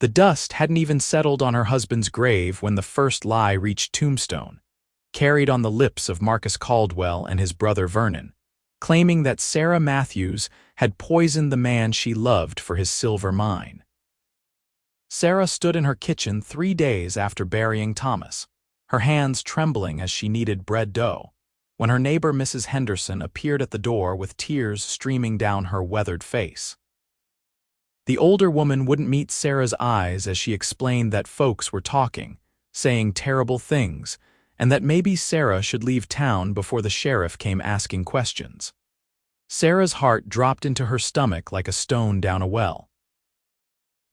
The dust hadn't even settled on her husband's grave when the first lie reached Tombstone, carried on the lips of Marcus Caldwell and his brother Vernon, claiming that Sarah Matthews had poisoned the man she loved for his silver mine. Sarah stood in her kitchen 3 days after burying Thomas, her hands trembling as she kneaded bread dough, when her neighbor Mrs. Henderson appeared at the door with tears streaming down her weathered face. The older woman wouldn't meet Sarah's eyes as she explained that folks were talking, saying terrible things, and that maybe Sarah should leave town before the sheriff came asking questions. Sarah's heart dropped into her stomach like a stone down a well.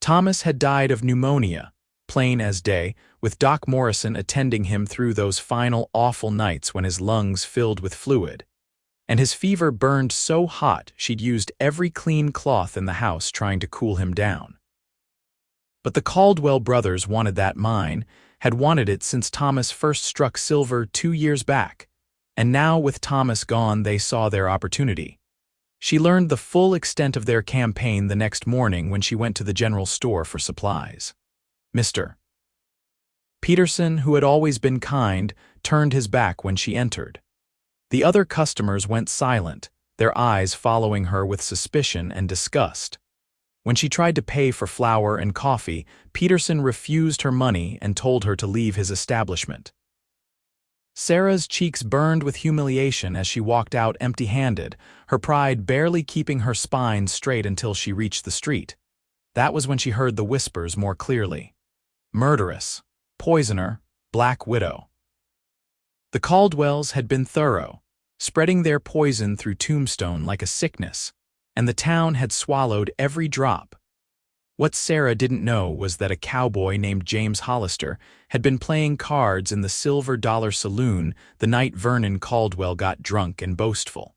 Thomas had died of pneumonia, plain as day, with Doc Morrison attending him through those final awful nights when his lungs filled with fluid, and his fever burned so hot she'd used every clean cloth in the house trying to cool him down. But the Caldwell brothers wanted that mine, had wanted it since Thomas first struck silver 2 years back, and now with Thomas gone they saw their opportunity. She learned the full extent of their campaign the next morning when she went to the general store for supplies. Mr. Peterson, who had always been kind, turned his back when she entered. The other customers went silent, their eyes following her with suspicion and disgust. When she tried to pay for flour and coffee, Peterson refused her money and told her to leave his establishment. Sarah's cheeks burned with humiliation as she walked out empty-handed, her pride barely keeping her spine straight until she reached the street. That was when she heard the whispers more clearly. Murderess, poisoner, Black Widow. The Caldwells had been thorough, spreading their poison through Tombstone like a sickness, and the town had swallowed every drop. What Sarah didn't know was that a cowboy named James Hollister had been playing cards in the Silver Dollar Saloon the night Vernon Caldwell got drunk and boastful.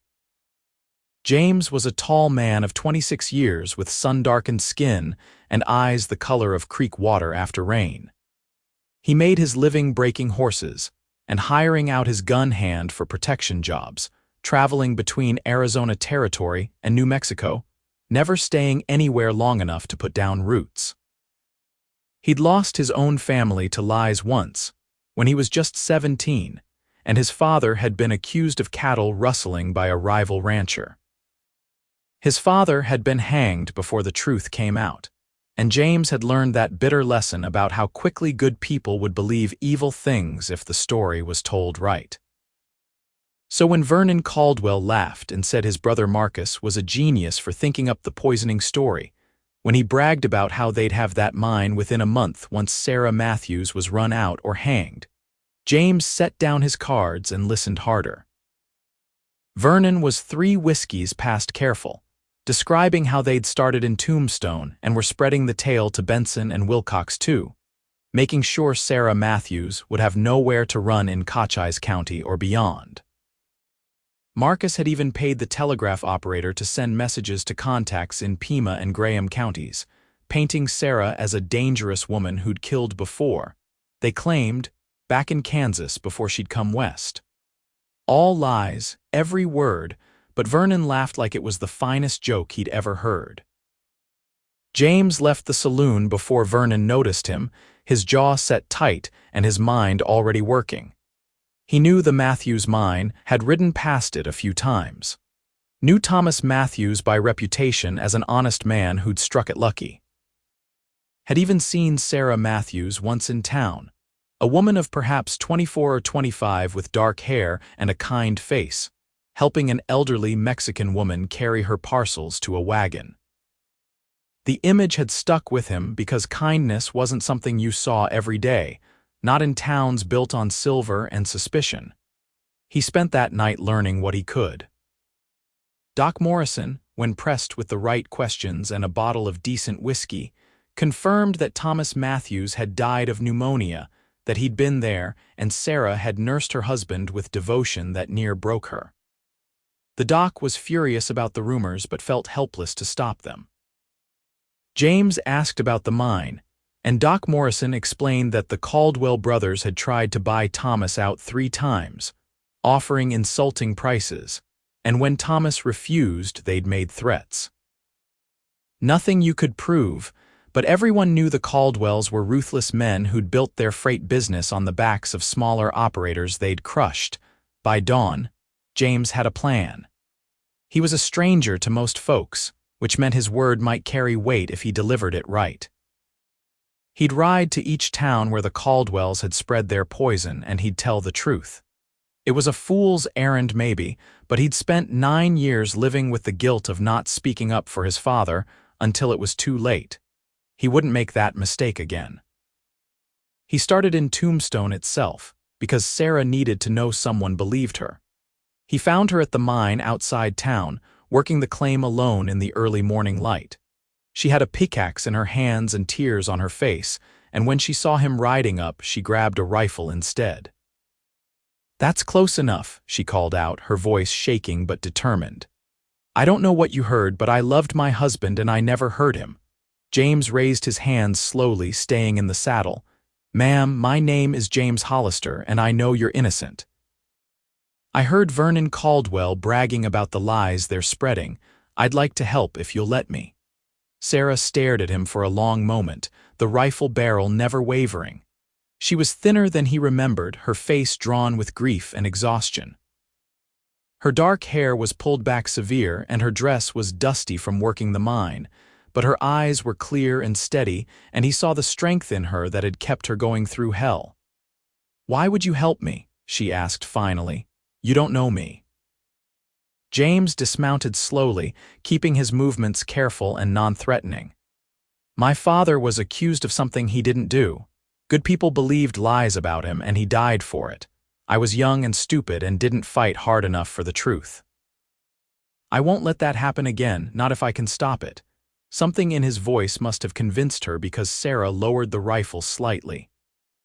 James was a tall man of 26 years with sun-darkened skin and eyes the color of creek water after rain. He made his living breaking horses and hiring out his gun hand for protection jobs, traveling between Arizona Territory and New Mexico, never staying anywhere long enough to put down roots. He'd lost his own family to lies once, when he was just 17, and his father had been accused of cattle rustling by a rival rancher. His father had been hanged before the truth came out, and James had learned that bitter lesson about how quickly good people would believe evil things if the story was told right. So when Vernon Caldwell laughed and said his brother Marcus was a genius for thinking up the poisoning story, when he bragged about how they'd have that mine within a month once Sarah Matthews was run out or hanged, James set down his cards and listened harder. Vernon was 3 whiskeys past careful, describing how they'd started in Tombstone and were spreading the tale to Benson and Wilcox too, making sure Sarah Matthews would have nowhere to run in Cochise County or beyond. Marcus had even paid the telegraph operator to send messages to contacts in Pima and Graham counties, painting Sarah as a dangerous woman who'd killed before, they claimed, back in Kansas before she'd come west. All lies, every word, but Vernon laughed like it was the finest joke he'd ever heard. James left the saloon before Vernon noticed him, his jaw set tight and his mind already working. He knew the Matthews mine, had ridden past it a few times. Knew Thomas Matthews by reputation as an honest man who'd struck it lucky. Had even seen Sarah Matthews once in town, a woman of perhaps 24 or 25 with dark hair and a kind face, helping an elderly Mexican woman carry her parcels to a wagon. The image had stuck with him because kindness wasn't something you saw every day, not in towns built on silver and suspicion. He spent that night learning what he could. Doc Morrison, when pressed with the right questions and a bottle of decent whiskey, confirmed that Thomas Matthews had died of pneumonia, that he'd been there, and Sarah had nursed her husband with devotion that near broke her. The doc was furious about the rumors but felt helpless to stop them. James asked about the mine, and Doc Morrison explained that the Caldwell brothers had tried to buy Thomas out 3 times, offering insulting prices, and when Thomas refused, they'd made threats. Nothing you could prove, but everyone knew the Caldwells were ruthless men who'd built their freight business on the backs of smaller operators they'd crushed. By dawn, James had a plan. He was a stranger to most folks, which meant his word might carry weight if he delivered it right. He'd ride to each town where the Caldwells had spread their poison, and he'd tell the truth. It was a fool's errand maybe, but he'd spent 9 years living with the guilt of not speaking up for his father until it was too late. He wouldn't make that mistake again. He started in Tombstone itself, because Sarah needed to know someone believed her. He found her at the mine outside town, working the claim alone in the early morning light. She had a pickaxe in her hands and tears on her face, and when she saw him riding up, she grabbed a rifle instead. "That's close enough," she called out, her voice shaking but determined. "I don't know what you heard, but I loved my husband and I never hurt him." James raised his hands slowly, staying in the saddle. "Ma'am, my name is James Hollister, and I know you're innocent. I heard Vernon Caldwell bragging about the lies they're spreading. I'd like to help if you'll let me." Sarah stared at him for a long moment, the rifle barrel never wavering. She was thinner than he remembered, her face drawn with grief and exhaustion. Her dark hair was pulled back severe, and her dress was dusty from working the mine, but her eyes were clear and steady, and he saw the strength in her that had kept her going through hell. "Why would you help me?" she asked finally. "You don't know me." James dismounted slowly, keeping his movements careful and non-threatening. "My father was accused of something he didn't do. Good people believed lies about him, and he died for it. I was young and stupid and didn't fight hard enough for the truth. I won't let that happen again, not if I can stop it." Something in his voice must have convinced her, because Sarah lowered the rifle slightly.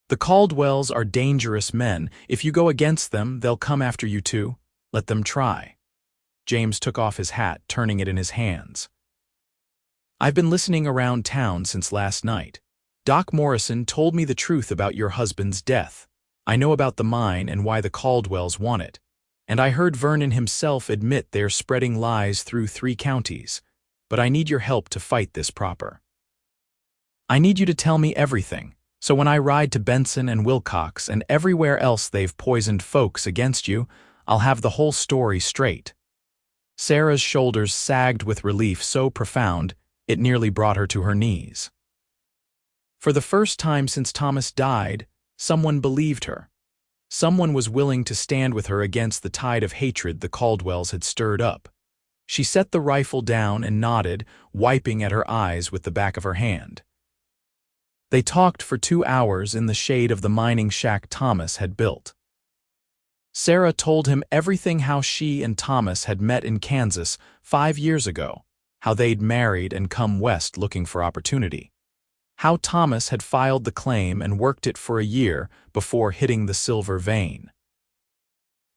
"The Caldwells are dangerous men. If you go against them, they'll come after you too. Let them try." James took off his hat, turning it in his hands. "I've been listening around town since last night. Doc Morrison told me the truth about your husband's death. I know about the mine and why the Caldwells want it. And I heard Vernon himself admit they're spreading lies through 3 counties. But I need your help to fight this proper. I need you to tell me everything, so when I ride to Benson and Wilcox and everywhere else they've poisoned folks against you, I'll have the whole story straight." Sarah's shoulders sagged with relief so profound it nearly brought her to her knees. For the first time since Thomas died, someone believed her. Someone was willing to stand with her against the tide of hatred the Caldwells had stirred up. She set the rifle down and nodded, wiping at her eyes with the back of her hand. They talked for 2 hours in the shade of the mining shack Thomas had built. Sarah told him everything: how she and Thomas had met in Kansas 5 years ago, how they'd married and come west looking for opportunity, how Thomas had filed the claim and worked it for a year before hitting the silver vein.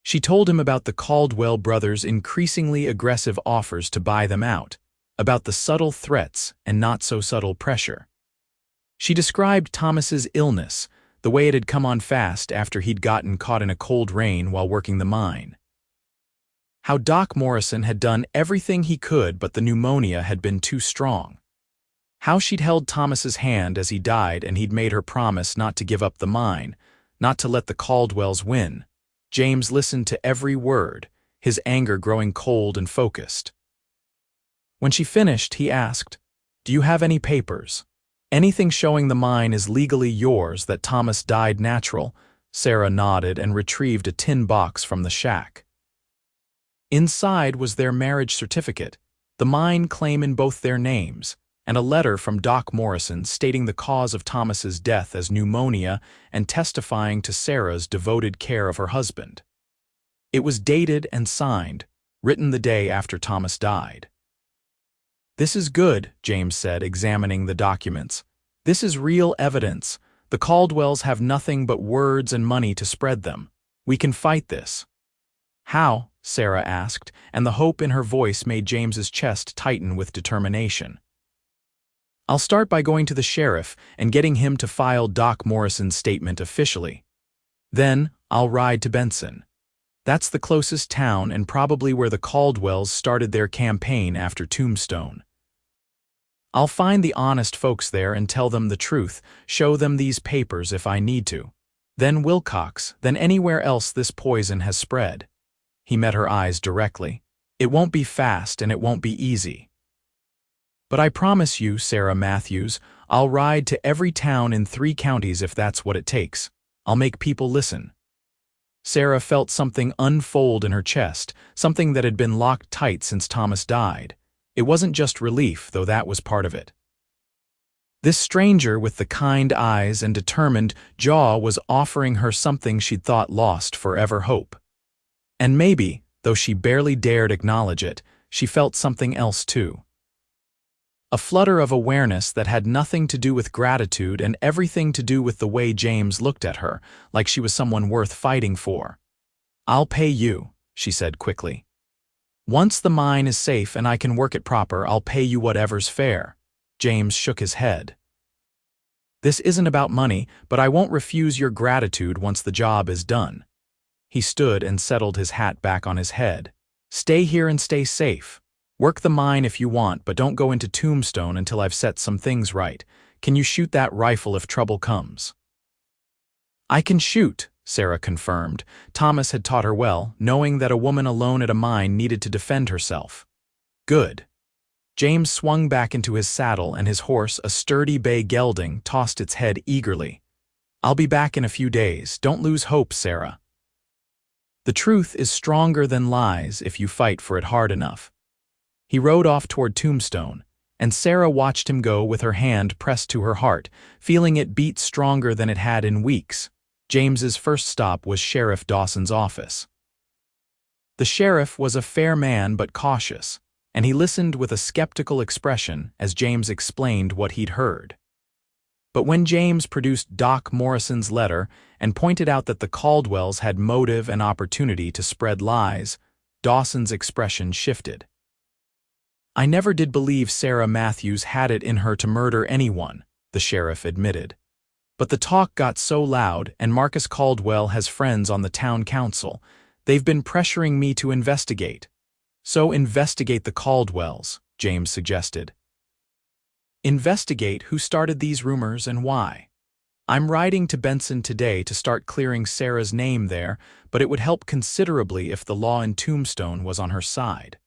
She told him about the Caldwell brothers' increasingly aggressive offers to buy them out, about the subtle threats and not-so-subtle pressure. She described Thomas's illness, the way it had come on fast after he'd gotten caught in a cold rain while working the mine. How Doc Morrison had done everything he could, but the pneumonia had been too strong. How she'd held Thomas's hand as he died, and he'd made her promise not to give up the mine, not to let the Caldwells win. James listened to every word, his anger growing cold and focused. When she finished, he asked, "Do you have any papers? Anything showing the mine is legally yours, that Thomas died natural?" Sarah nodded and retrieved a tin box from the shack. Inside was their marriage certificate, the mine claim in both their names, and a letter from Doc Morrison stating the cause of Thomas's death as pneumonia and testifying to Sarah's devoted care of her husband. It was dated and signed, written the day after Thomas died. "This is good," James said, examining the documents. "This is real evidence. The Caldwells have nothing but words and money to spread them. We can fight this." "How?" Sarah asked, and the hope in her voice made James's chest tighten with determination. "I'll start by going to the sheriff and getting him to file Doc Morrison's statement officially. Then I'll ride to Benson. That's the closest town and probably where the Caldwells started their campaign after Tombstone. I'll find the honest folks there and tell them the truth, show them these papers if I need to. Then Wilcox, then anywhere else this poison has spread." He met her eyes directly. "It won't be fast and it won't be easy. But I promise you, Sarah Matthews, I'll ride to every town in 3 counties if that's what it takes. I'll make people listen." Sarah felt something unfold in her chest, something that had been locked tight since Thomas died. It wasn't just relief, though that was part of it. This stranger with the kind eyes and determined jaw was offering her something she'd thought lost forever: hope. And maybe, though she barely dared acknowledge it, she felt something else too. A flutter of awareness that had nothing to do with gratitude and everything to do with the way James looked at her, like she was someone worth fighting for. "I'll pay you," she said quickly. "Once the mine is safe and I can work it proper, I'll pay you whatever's fair." James shook his head. "This isn't about money, but I won't refuse your gratitude once the job is done." He stood and settled his hat back on his head. "Stay here and stay safe. Work the mine if you want, but don't go into Tombstone until I've set some things right. Can you shoot that rifle if trouble comes?" "I can shoot," Sarah confirmed. Thomas had taught her well, knowing that a woman alone at a mine needed to defend herself. "Good." James swung back into his saddle and his horse, a sturdy bay gelding, tossed its head eagerly. "I'll be back in a few days. Don't lose hope, Sarah. The truth is stronger than lies if you fight for it hard enough." He rode off toward Tombstone, and Sarah watched him go with her hand pressed to her heart, feeling it beat stronger than it had in weeks. James's first stop was Sheriff Dawson's office. The sheriff was a fair man but cautious, and he listened with a skeptical expression as James explained what he'd heard. But when James produced Doc Morrison's letter and pointed out that the Caldwells had motive and opportunity to spread lies, Dawson's expression shifted. "I never did believe Sarah Matthews had it in her to murder anyone," the sheriff admitted. "But the talk got so loud, and Marcus Caldwell has friends on the town council. They've been pressuring me to investigate." "So investigate the Caldwells," James suggested. "Investigate who started these rumors and why. I'm riding to Benson today to start clearing Sarah's name there, but it would help considerably if the law in Tombstone was on her side."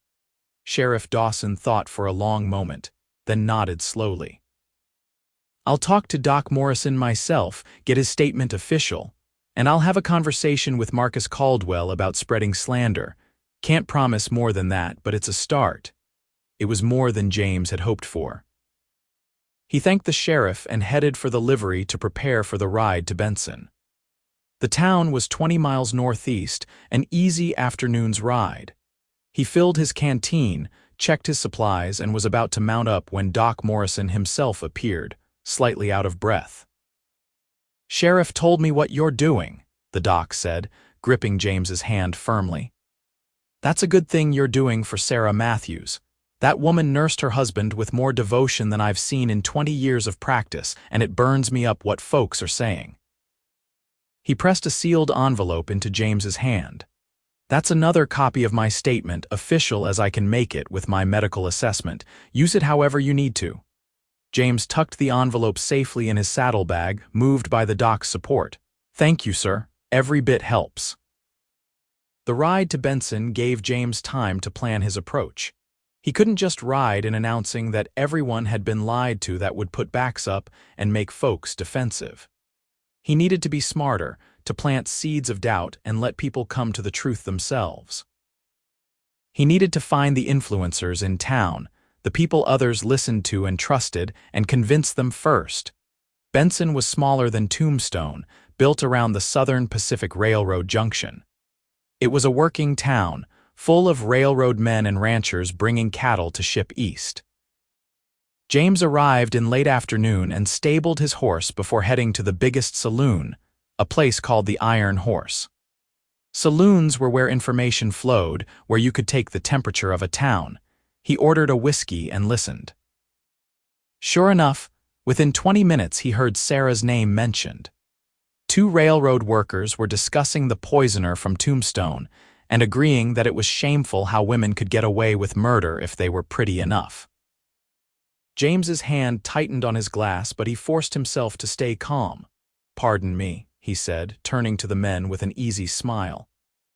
Sheriff Dawson thought for a long moment, then nodded slowly. "I'll talk to Doc Morrison myself, get his statement official, and I'll have a conversation with Marcus Caldwell about spreading slander. Can't promise more than that, but it's a start." It was more than James had hoped for. He thanked the sheriff and headed for the livery to prepare for the ride to Benson. The town was 20 miles northeast, an easy afternoon's ride. He filled his canteen, checked his supplies, and was about to mount up when Doc Morrison himself appeared, slightly out of breath. "Sheriff told me what you're doing," the doc said, gripping James's hand firmly. "That's a good thing you're doing for Sarah Matthews. That woman nursed her husband with more devotion than I've seen in 20 years of practice, and it burns me up what folks are saying." He pressed a sealed envelope into James's hand. "That's another copy of my statement, official as I can make it with my medical assessment. Use it however you need to." James tucked the envelope safely in his saddlebag, moved by the doc's support. "Thank you, sir. Every bit helps." The ride to Benson gave James time to plan his approach. He couldn't just ride in announcing that everyone had been lied to. That would put backs up and make folks defensive. He needed to be smarter, to plant seeds of doubt and let people come to the truth themselves. He needed to find the influencers in town, the people others listened to and trusted, and convince them first. Benson was smaller than Tombstone, built around the Southern Pacific Railroad junction. It was a working town, full of railroad men and ranchers bringing cattle to ship east. James arrived in late afternoon and stabled his horse before heading to the biggest saloon, a place called the Iron Horse. Saloons were where information flowed, where you could take the temperature of a town. He ordered a whiskey and listened. Sure enough, within 20 minutes he heard Sarah's name mentioned. 2 railroad workers were discussing the poisoner from Tombstone and agreeing that it was shameful how women could get away with murder if they were pretty enough. James's hand tightened on his glass, but he forced himself to stay calm. "Pardon me," he said, turning to the men with an easy smile.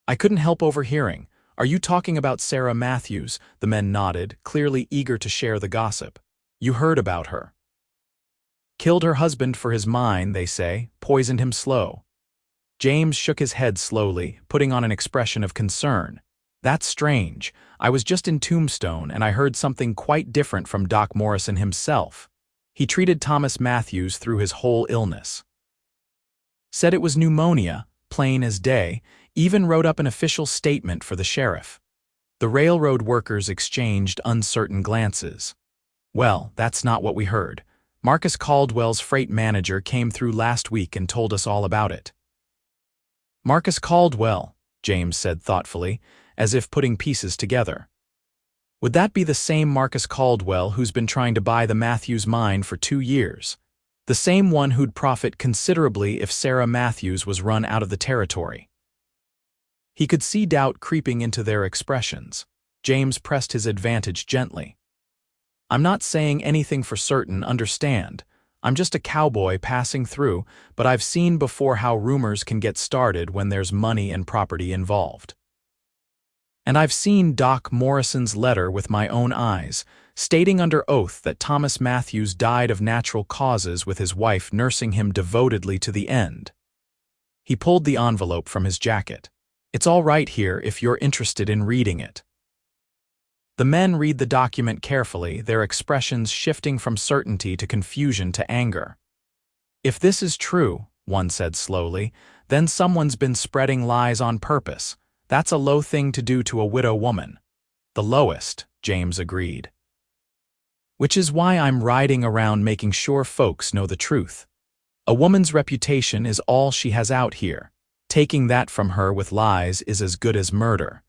"I couldn't help overhearing. Are you talking about Sarah Matthews?" The men nodded, clearly eager to share the gossip. "You heard about her. Killed her husband for his mine, they say, poisoned him slow." James shook his head slowly, putting on an expression of concern. "That's strange. I was just in Tombstone and I heard something quite different from Doc Morrison himself. He treated Thomas Matthews through his whole illness. Said it was pneumonia, plain as day, even wrote up an official statement for the sheriff." The railroad workers exchanged uncertain glances. "Well, that's not what we heard. Marcus Caldwell's freight manager came through last week and told us all about it." "Marcus Caldwell," James said thoughtfully, as if putting pieces together. "Would that be the same Marcus Caldwell who's been trying to buy the Matthews mine for 2 years? The same one who'd profit considerably if Sarah Matthews was run out of the territory?" He could see doubt creeping into their expressions. James pressed his advantage gently. "I'm not saying anything for certain, understand. I'm just a cowboy passing through, but I've seen before how rumors can get started when there's money and property involved. And I've seen Doc Morrison's letter with my own eyes, stating under oath that Thomas Matthews died of natural causes with his wife nursing him devotedly to the end." He pulled the envelope from his jacket. "It's all right here if you're interested in reading it." The men read the document carefully, their expressions shifting from certainty to confusion to anger. "If this is true," one said slowly, "then someone's been spreading lies on purpose. That's a low thing to do to a widow woman." "The lowest," James agreed. "Which is why I'm riding around making sure folks know the truth. A woman's reputation is all she has out here. Taking that from her with lies is as good as murder."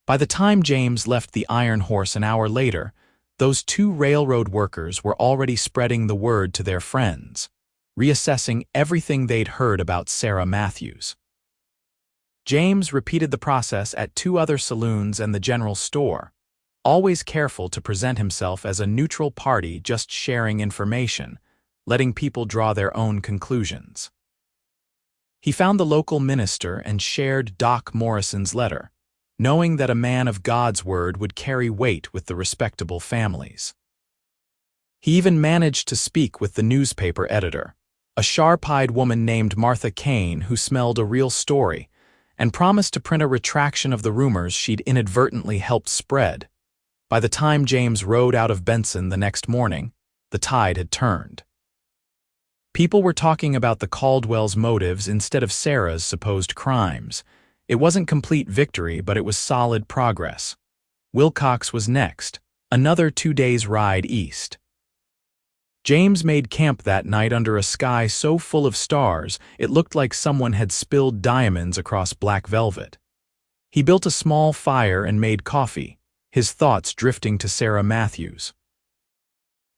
By the time James left the Iron Horse an hour later, those 2 railroad workers were already spreading the word to their friends, reassessing everything they'd heard about Sarah Matthews. James repeated the process at 2 other saloons and the general store, always careful to present himself as a neutral party just sharing information, letting people draw their own conclusions. He found the local minister and shared Doc Morrison's letter, knowing that a man of God's word would carry weight with the respectable families. He even managed to speak with the newspaper editor, a sharp-eyed woman named Martha Kane who smelled a real story, and promised to print a retraction of the rumors she'd inadvertently helped spread. By the time James rode out of Benson the next morning, the tide had turned. People were talking about the Caldwell's motives instead of Sarah's supposed crimes. It wasn't complete victory, but it was solid progress. Wilcox was next, another 2 days' ride east. James made camp that night under a sky so full of stars it looked like someone had spilled diamonds across black velvet. He built a small fire and made coffee, his thoughts drifting to Sarah Matthews.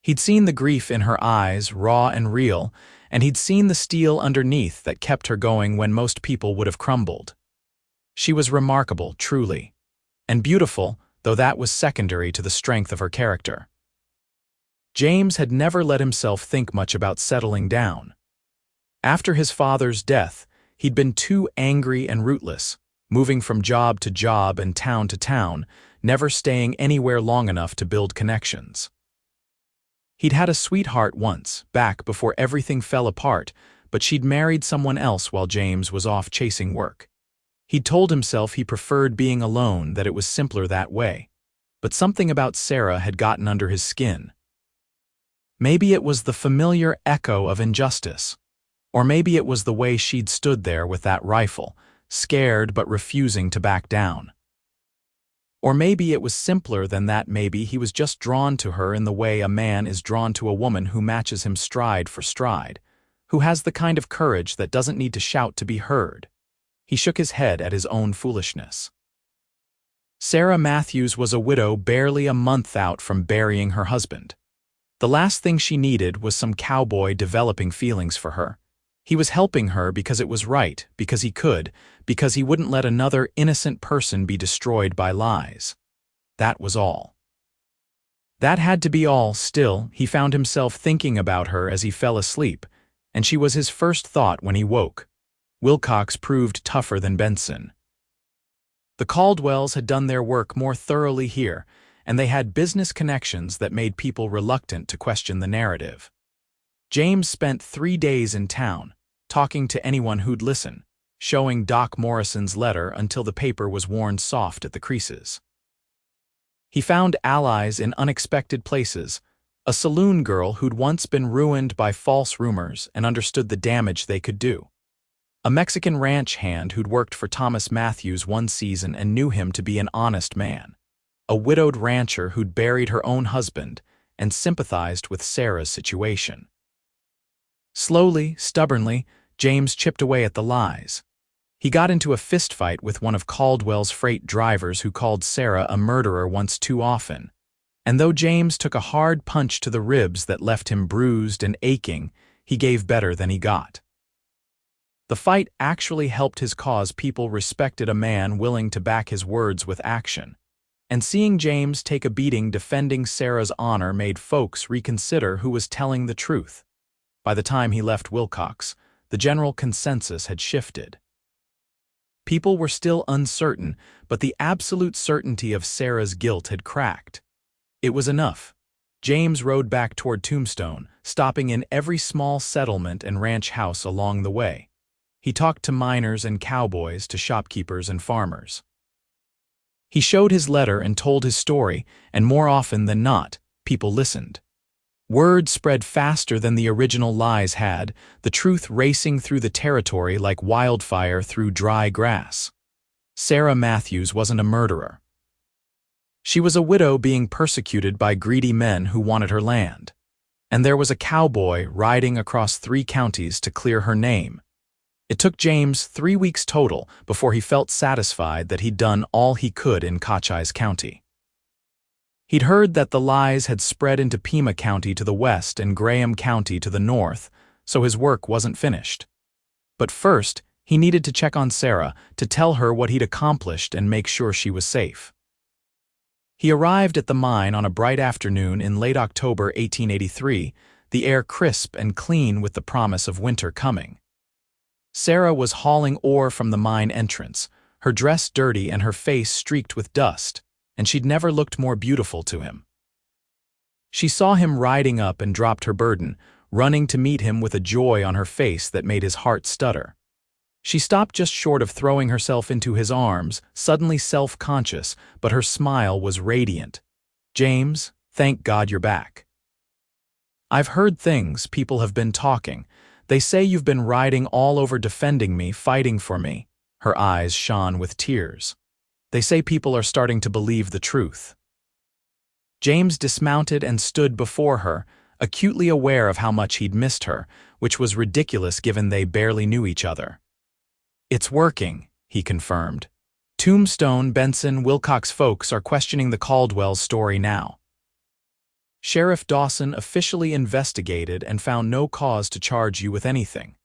He'd seen the grief in her eyes, raw and real, and he'd seen the steel underneath that kept her going when most people would have crumbled. She was remarkable, truly, and beautiful, though that was secondary to the strength of her character. James had never let himself think much about settling down. After his father's death, he'd been too angry and rootless, moving from job to job and town to town, never staying anywhere long enough to build connections. He'd had a sweetheart once, back before everything fell apart, but she'd married someone else while James was off chasing work. He'd told himself he preferred being alone, that it was simpler that way. But something about Sarah had gotten under his skin. Maybe it was the familiar echo of injustice. Or maybe it was the way she'd stood there with that rifle, scared but refusing to back down. Or maybe it was simpler than that. Maybe he was just drawn to her in the way a man is drawn to a woman who matches him stride for stride, who has the kind of courage that doesn't need to shout to be heard. He shook his head at his own foolishness. Sarah Matthews was a widow barely a month out from burying her husband. The last thing she needed was some cowboy developing feelings for her. He was helping her because it was right, because he could, because he wouldn't let another innocent person be destroyed by lies. That was all. That had to be all. Still, he found himself thinking about her as he fell asleep, and she was his first thought when he woke. Wilcox proved tougher than Benson. The Caldwells had done their work more thoroughly here, and they had business connections that made people reluctant to question the narrative. James spent 3 days in town, talking to anyone who'd listen, showing Doc Morrison's letter until the paper was worn soft at the creases. He found allies in unexpected places, a saloon girl who'd once been ruined by false rumors and understood the damage they could do. A Mexican ranch hand who'd worked for Thomas Matthews one season and knew him to be an honest man. A widowed rancher who'd buried her own husband and sympathized with Sarah's situation. Slowly, stubbornly, James chipped away at the lies. He got into a fistfight with one of Caldwell's freight drivers who called Sarah a murderer once too often. And though James took a hard punch to the ribs that left him bruised and aching, he gave better than he got. The fight actually helped his cause. People respected a man willing to back his words with action. And seeing James take a beating defending Sarah's honor made folks reconsider who was telling the truth. By the time he left Wilcox, the general consensus had shifted. People were still uncertain, but the absolute certainty of Sarah's guilt had cracked. It was enough. James rode back toward Tombstone, stopping in every small settlement and ranch house along the way. He talked to miners and cowboys, to shopkeepers and farmers. He showed his letter and told his story, and more often than not, people listened. Word spread faster than the original lies had, the truth racing through the territory like wildfire through dry grass. Sarah Matthews wasn't a murderer. She was a widow being persecuted by greedy men who wanted her land. And there was a cowboy riding across 3 counties to clear her name. It took James 3 weeks total before he felt satisfied that he'd done all he could in Cochise County. He'd heard that the lies had spread into Pima County to the west and Graham County to the north, so his work wasn't finished. But first, he needed to check on Sarah, to tell her what he'd accomplished and make sure she was safe. He arrived at the mine on a bright afternoon in late October 1883, the air crisp and clean with the promise of winter coming. Sarah was hauling ore from the mine entrance, her dress dirty and her face streaked with dust, and she'd never looked more beautiful to him. She saw him riding up and dropped her burden, running to meet him with a joy on her face that made his heart stutter. She stopped just short of throwing herself into his arms, suddenly self-conscious, but her smile was radiant. "James, thank God you're back. I've heard things, people have been talking. They say you've been riding all over defending me, fighting for me." Her eyes shone with tears. "They say people are starting to believe the truth." James dismounted and stood before her, acutely aware of how much he'd missed her, which was ridiculous given they barely knew each other. "It's working," he confirmed. "Tombstone, Benson, Wilcox folks are questioning the Caldwell story now. Sheriff Dawson officially investigated and found no cause to charge you with anything.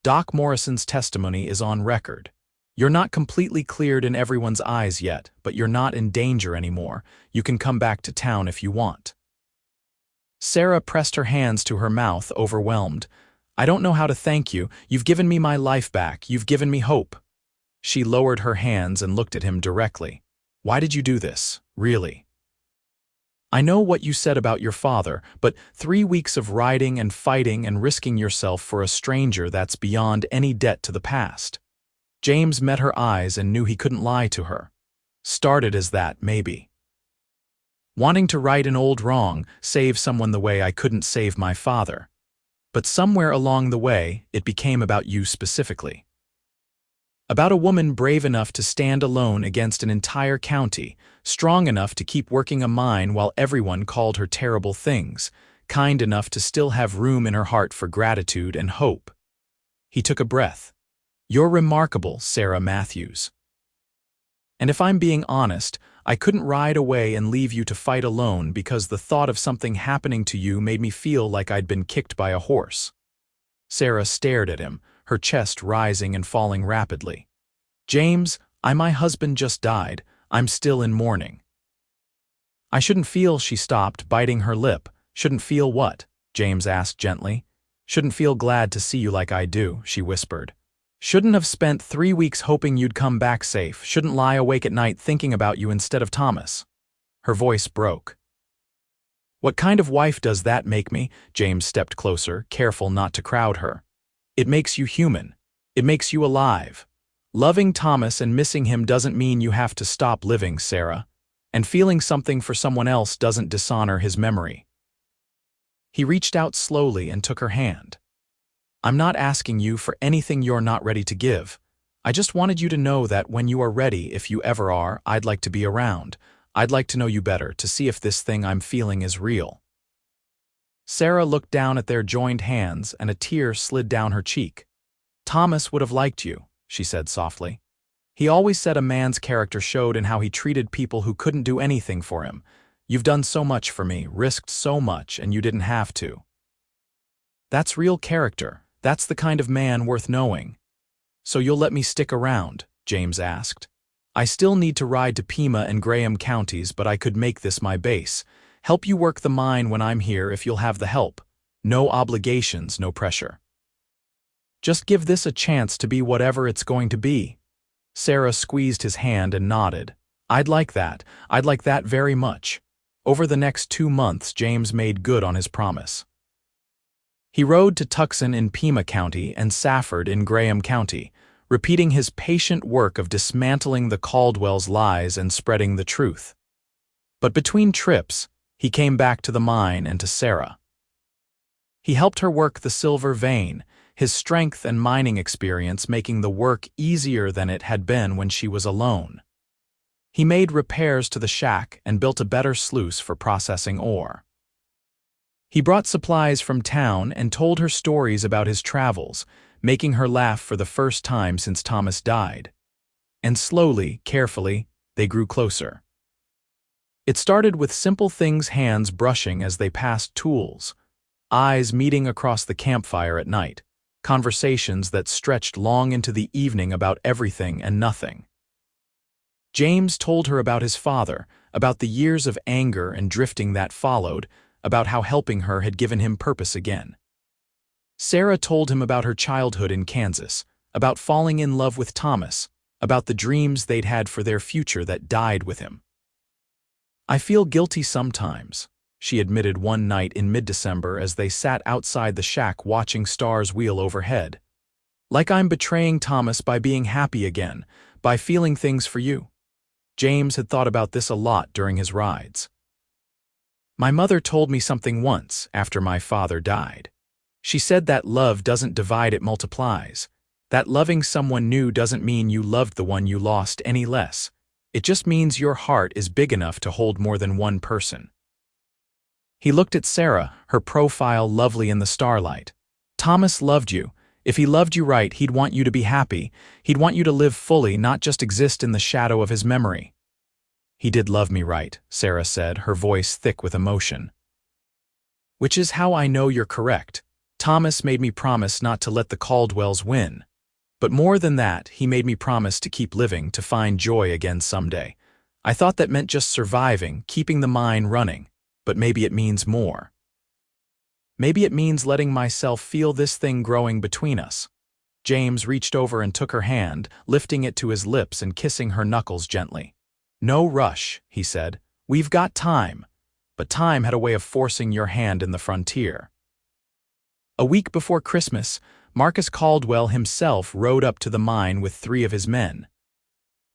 Doc Morrison's testimony is on record. You're not completely cleared in everyone's eyes yet, but you're not in danger anymore. You can come back to town if you want." Sarah pressed her hands to her mouth, overwhelmed. "I don't know how to thank you. You've given me my life back. You've given me hope." She lowered her hands and looked at him directly. "Why did you do this, really? I know what you said about your father, but 3 weeks of riding and fighting and risking yourself for a stranger, that's beyond any debt to the past." James met her eyes and knew he couldn't lie to her. "Started as that, maybe. Wanting to right an old wrong, save someone the way I couldn't save my father. But somewhere along the way, it became about you specifically. About a woman brave enough to stand alone against an entire county, strong enough to keep working a mine while everyone called her terrible things, kind enough to still have room in her heart for gratitude and hope." He took a breath. "You're remarkable, Sarah Matthews. And if I'm being honest, I couldn't ride away and leave you to fight alone because the thought of something happening to you made me feel like I'd been kicked by a horse." Sarah stared at him, her chest rising and falling rapidly. "James, my husband just died. I'm still in mourning. I shouldn't feel, she stopped, biting her lip. Shouldn't feel what? James asked gently. Shouldn't feel glad to see you like I do, she whispered. Shouldn't have spent 3 weeks hoping you'd come back safe. Shouldn't lie awake at night thinking about you instead of Thomas. Her voice broke. What kind of wife does that make me? James stepped closer, careful not to crowd her. It makes you human. It makes you alive. Loving Thomas and missing him doesn't mean you have to stop living, Sarah. And feeling something for someone else doesn't dishonor his memory. He reached out slowly and took her hand. I'm not asking you for anything you're not ready to give. I just wanted you to know that when you are ready, if you ever are, I'd like to be around. I'd like to know you better, to see if this thing I'm feeling is real. Sarah looked down at their joined hands and a tear slid down her cheek. Thomas would have liked you, she said softly. He always said a man's character showed in how he treated people who couldn't do anything for him. You've done so much for me, risked so much, and you didn't have to. That's real character. That's the kind of man worth knowing. So you'll let me stick around? James asked. I still need to ride to Pima and Graham counties, but I could make this my base. Help you work the mine when I'm here if you'll have the help. No obligations, no pressure. Just give this a chance to be whatever it's going to be. Sarah squeezed his hand and nodded. I'd like that. I'd like that very much. Over the next 2 months, James made good on his promise. He rode to Tucson in Pima County and Safford in Graham County, repeating his patient work of dismantling the Caldwell's lies and spreading the truth. But between trips, he came back to the mine and to Sarah. He helped her work the silver vein, his strength and mining experience making the work easier than it had been when she was alone. He made repairs to the shack and built a better sluice for processing ore. He brought supplies from town and told her stories about his travels, making her laugh for the first time since Thomas died. And slowly, carefully, they grew closer. It started with simple things, hands brushing as they passed tools, eyes meeting across the campfire at night, conversations that stretched long into the evening about everything and nothing. James told her about his father, about the years of anger and drifting that followed, about how helping her had given him purpose again. Sarah told him about her childhood in Kansas, about falling in love with Thomas, about the dreams they'd had for their future that died with him. I feel guilty sometimes, she admitted one night in mid-December as they sat outside the shack watching stars wheel overhead. Like I'm betraying Thomas by being happy again, by feeling things for you. James had thought about this a lot during his rides. My mother told me something once after my father died. She said that love doesn't divide, it multiplies. That loving someone new doesn't mean you loved the one you lost any less. It just means your heart is big enough to hold more than one person. He looked at Sarah, her profile lovely in the starlight. Thomas loved you. If he loved you right, he'd want you to be happy. He'd want you to live fully, not just exist in the shadow of his memory. He did love me right, Sarah said, her voice thick with emotion. Which is how I know you're correct. Thomas made me promise not to let the Caldwells win. But more than that, he made me promise to keep living, to find joy again someday. I thought that meant just surviving, keeping the mine running. But maybe it means more. Maybe it means letting myself feel this thing growing between us. James reached over and took her hand, lifting it to his lips and kissing her knuckles gently. No rush, he said. We've got time. But time had a way of forcing your hand in the frontier. A week before Christmas, Marcus Caldwell himself rode up to the mine with 3 of his men.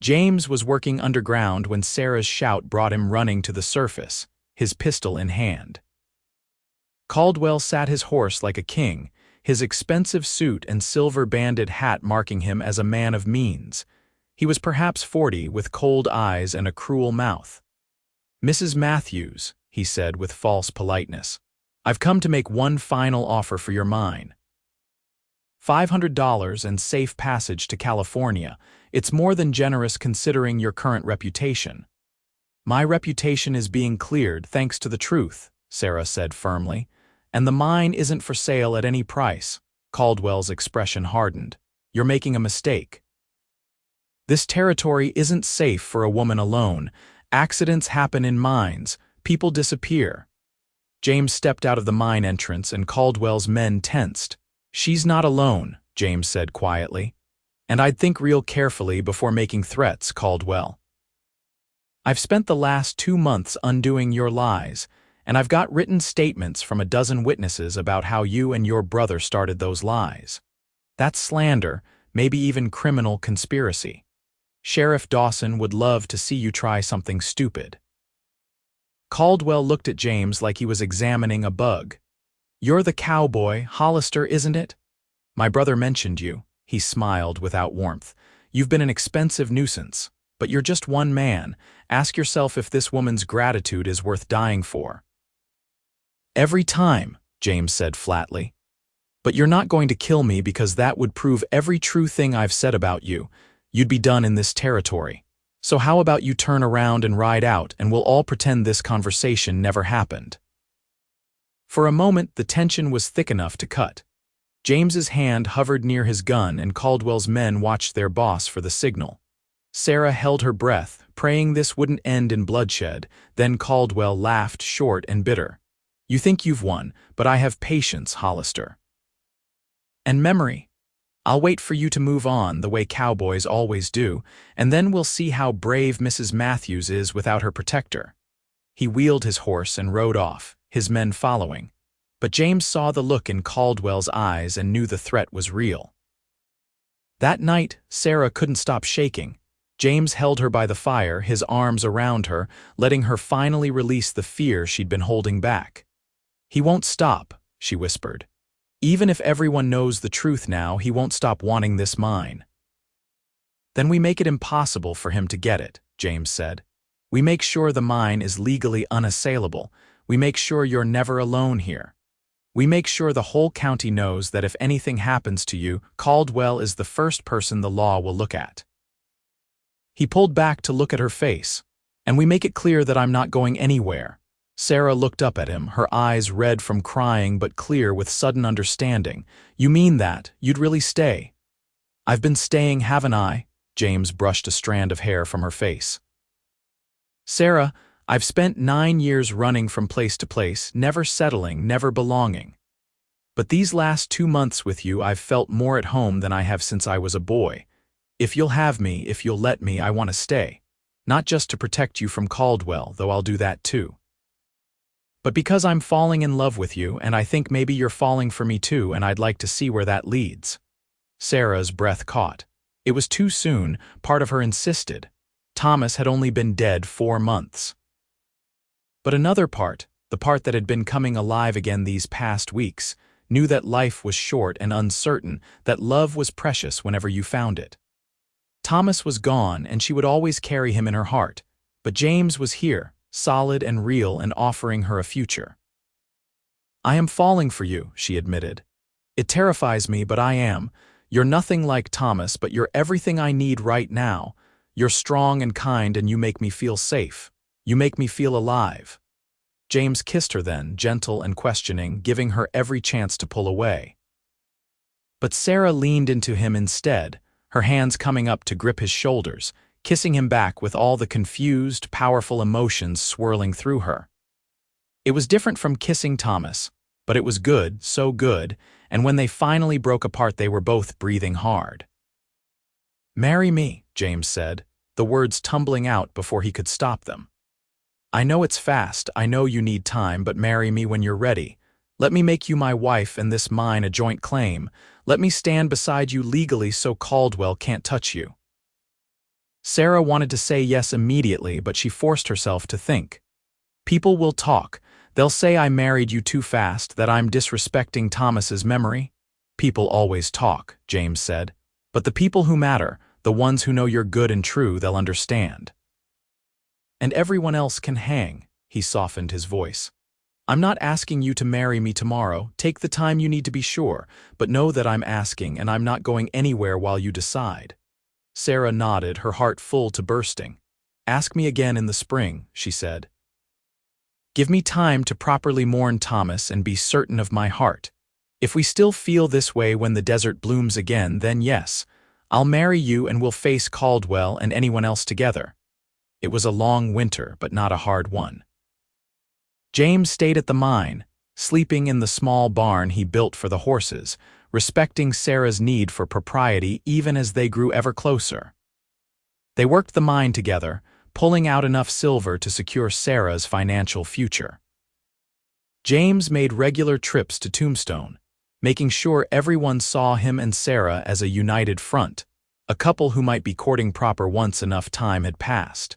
James was working underground when Sarah's shout brought him running to the surface, his pistol in hand. Caldwell sat his horse like a king, his expensive suit and silver-banded hat marking him as a man of means. He was perhaps 40, with cold eyes and a cruel mouth. Mrs. Matthews, he said with false politeness, I've come to make one final offer for your mine. $500 and safe passage to California. It's more than generous considering your current reputation. My reputation is being cleared thanks to the truth, Sarah said firmly, and the mine isn't for sale at any price. Caldwell's expression hardened. You're making a mistake. This territory isn't safe for a woman alone. Accidents happen in mines. People disappear. James stepped out of the mine entrance and Caldwell's men tensed. "She's not alone," James said quietly. "And I'd think real carefully before making threats, Caldwell. I've spent the last 2 months undoing your lies, and I've got written statements from a dozen witnesses about how you and your brother started those lies. That's slander, maybe even criminal conspiracy. Sheriff Dawson would love to see you try something stupid." Caldwell looked at James like he was examining a bug. "You're the cowboy, Hollister, isn't it? My brother mentioned you." He smiled without warmth. "You've been an expensive nuisance, but you're just one man. Ask yourself if this woman's gratitude is worth dying for." "Every time," James said flatly. "But you're not going to kill me because that would prove every true thing I've said about you. You'd be done in this territory. So how about you turn around and ride out and we'll all pretend this conversation never happened." For a moment, the tension was thick enough to cut. James's hand hovered near his gun and Caldwell's men watched their boss for the signal. Sarah held her breath, praying this wouldn't end in bloodshed. Then Caldwell laughed short and bitter. "You think you've won, but I have patience, Hollister. And memory. I'll wait for you to move on the way cowboys always do, and then we'll see how brave Mrs. Matthews is without her protector." He wheeled his horse and rode off, his men following. But James saw the look in Caldwell's eyes and knew the threat was real. That night, Sarah couldn't stop shaking. James held her by the fire, his arms around her, letting her finally release the fear she'd been holding back. "He won't stop," she whispered. "Even if everyone knows the truth now, he won't stop wanting this mine." "Then we make it impossible for him to get it," James said. "We make sure the mine is legally unassailable. We make sure you're never alone here. We make sure the whole county knows that if anything happens to you, Caldwell is the first person the law will look at." He pulled back to look at her face. "And we make it clear that I'm not going anywhere." Sarah looked up at him, her eyes red from crying but clear with sudden understanding. "You mean that? You'd really stay?" "I've been staying, haven't I?" James brushed a strand of hair from her face. "Sarah, I've spent 9 years running from place to place, never settling, never belonging. But these last 2 months with you, I've felt more at home than I have since I was a boy. If you'll have me, if you'll let me, I want to stay. Not just to protect you from Caldwell, though I'll do that too. But because I'm falling in love with you, and I think maybe you're falling for me too, and I'd like to see where that leads." Sarah's breath caught. It was too soon, part of her insisted. Thomas had only been dead 4 months. But another part, the part that had been coming alive again these past weeks, knew that life was short and uncertain, that love was precious whenever you found it. Thomas was gone, and she would always carry him in her heart, but James was here, solid and real and offering her a future. "I am falling for you," she admitted. "It terrifies me, but I am. You're nothing like Thomas, but you're everything I need right now. You're strong and kind, and you make me feel safe. You make me feel alive." James kissed her then, gentle and questioning, giving her every chance to pull away. But Sarah leaned into him instead, her hands coming up to grip his shoulders, kissing him back with all the confused, powerful emotions swirling through her. It was different from kissing Thomas, but it was good, so good, and when they finally broke apart they were both breathing hard. "Marry me," James said, the words tumbling out before he could stop them. "I know it's fast, I know you need time, but marry me when you're ready. Let me make you my wife and this mine a joint claim. Let me stand beside you legally so Caldwell can't touch you." Sarah wanted to say yes immediately, but she forced herself to think. "People will talk. They'll say I married you too fast, that I'm disrespecting Thomas's memory." "People always talk," James said. "But the people who matter, the ones who know you're good and true, they'll understand. And everyone else can hang," he softened his voice. "I'm not asking you to marry me tomorrow. Take the time you need to be sure, but know that I'm asking and I'm not going anywhere while you decide." Sarah nodded, her heart full to bursting. "Ask me again in the spring," she said. "Give me time to properly mourn Thomas and be certain of my heart. If we still feel this way when the desert blooms again, then yes, I'll marry you and we'll face Caldwell and anyone else together." It was a long winter, but not a hard one. James stayed at the mine, sleeping in the small barn he built for the horses, respecting Sarah's need for propriety even as they grew ever closer. They worked the mine together, pulling out enough silver to secure Sarah's financial future. James made regular trips to Tombstone, making sure everyone saw him and Sarah as a united front, a couple who might be courting proper once enough time had passed.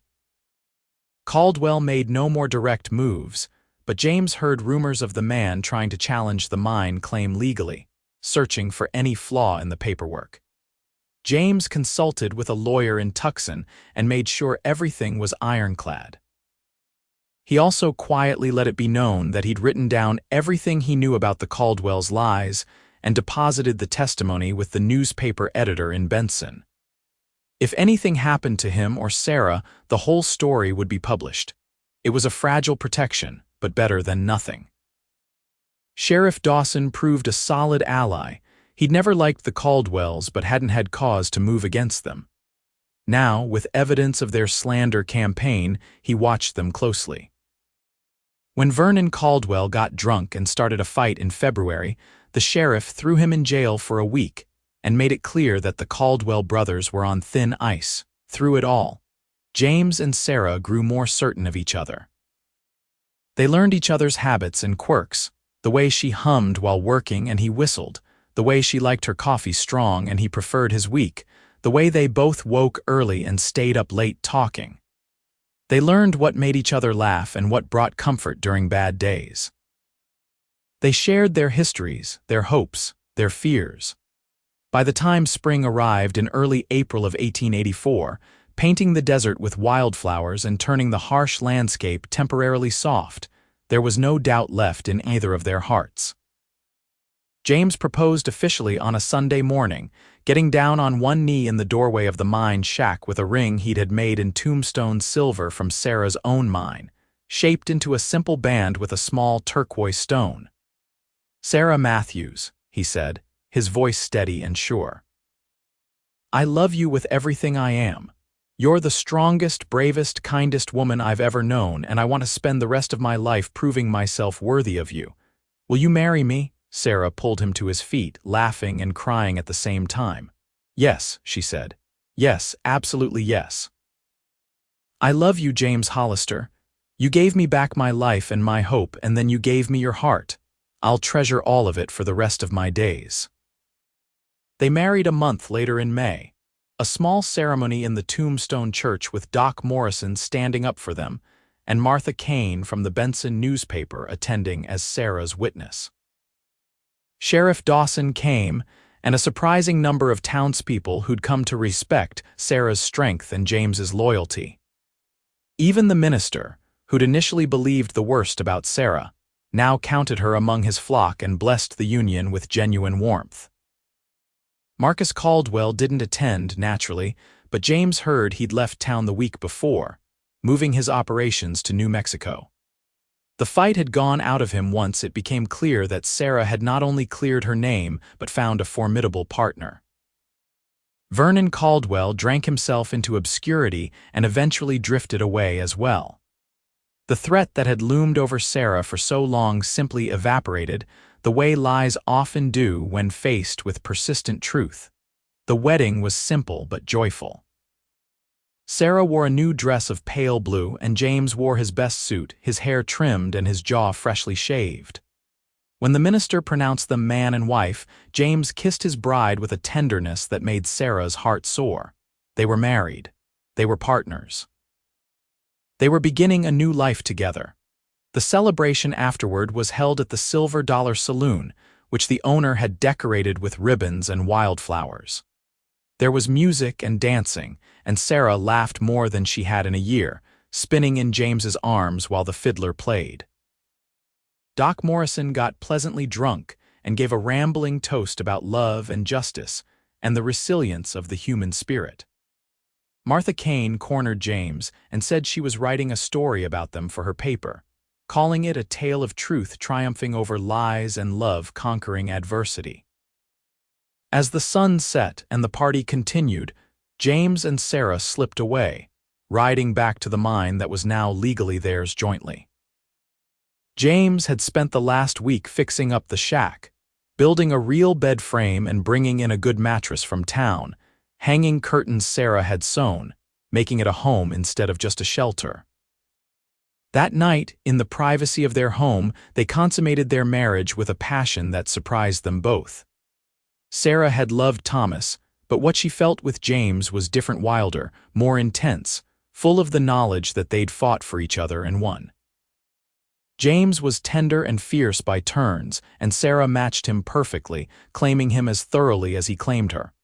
Caldwell made no more direct moves, but James heard rumors of the man trying to challenge the mine claim legally, searching for any flaw in the paperwork. James consulted with a lawyer in Tucson and made sure everything was ironclad. He also quietly let it be known that he'd written down everything he knew about the Caldwell's lies and deposited the testimony with the newspaper editor in Benson. If anything happened to him or Sarah, the whole story would be published. It was a fragile protection, but better than nothing. Sheriff Dawson proved a solid ally. He'd never liked the Caldwells but hadn't had cause to move against them. Now, with evidence of their slander campaign, he watched them closely. When Vernon Caldwell got drunk and started a fight in February, the sheriff threw him in jail for a week and made it clear that the Caldwell brothers were on thin ice. Through it all, James and Sarah grew more certain of each other. They learned each other's habits and quirks, the way she hummed while working and he whistled, the way she liked her coffee strong and he preferred his weak, the way they both woke early and stayed up late talking. They learned what made each other laugh and what brought comfort during bad days. They shared their histories, their hopes, their fears. By the time spring arrived in early April of 1884, painting the desert with wildflowers and turning the harsh landscape temporarily soft, there was no doubt left in either of their hearts. James proposed officially on a Sunday morning, getting down on one knee in the doorway of the mine shack with a ring he'd had made in Tombstone silver from Sarah's own mine, shaped into a simple band with a small turquoise stone. "Sarah Matthews," he said, his voice steady and sure. "I love you with everything I am. You're the strongest, bravest, kindest woman I've ever known, and I want to spend the rest of my life proving myself worthy of you. Will you marry me?" Sarah pulled him to his feet, laughing and crying at the same time. "Yes," she said. "Yes, absolutely yes." "I love you, James Hollister. You gave me back my life and my hope, and then you gave me your heart. I'll treasure all of it for the rest of my days." They married a month later in May, a small ceremony in the Tombstone church with Doc Morrison standing up for them, and Martha Kane from the Benson newspaper attending as Sarah's witness. Sheriff Dawson came, and a surprising number of townspeople who'd come to respect Sarah's strength and James's loyalty. Even the minister, who'd initially believed the worst about Sarah, now counted her among his flock and blessed the union with genuine warmth. Marcus Caldwell didn't attend, naturally, but James heard he'd left town the week before, moving his operations to New Mexico. The fight had gone out of him once it became clear that Sarah had not only cleared her name but found a formidable partner. Vernon Caldwell drank himself into obscurity and eventually drifted away as well. The threat that had loomed over Sarah for so long simply evaporated, the way lies often do when faced with persistent truth. The wedding was simple but joyful. Sarah wore a new dress of pale blue, and James wore his best suit, his hair trimmed and his jaw freshly shaved. When the minister pronounced them man and wife, James kissed his bride with a tenderness that made Sarah's heart soar. They were married. They were partners. They were beginning a new life together. The celebration afterward was held at the Silver Dollar Saloon, which the owner had decorated with ribbons and wildflowers. There was music and dancing, and Sarah laughed more than she had in a year, spinning in James's arms while the fiddler played. Doc Morrison got pleasantly drunk and gave a rambling toast about love and justice and the resilience of the human spirit. Martha Kane cornered James and said she was writing a story about them for her paper, calling it a tale of truth triumphing over lies and love conquering adversity. As the sun set and the party continued, James and Sarah slipped away, riding back to the mine that was now legally theirs jointly. James had spent the last week fixing up the shack, building a real bed frame and bringing in a good mattress from town, hanging curtains Sarah had sewn, making it a home instead of just a shelter. That night, in the privacy of their home, they consummated their marriage with a passion that surprised them both. Sarah had loved Thomas, but what she felt with James was different, wilder, more intense, full of the knowledge that they'd fought for each other and won. James was tender and fierce by turns, and Sarah matched him perfectly, claiming him as thoroughly as he claimed her.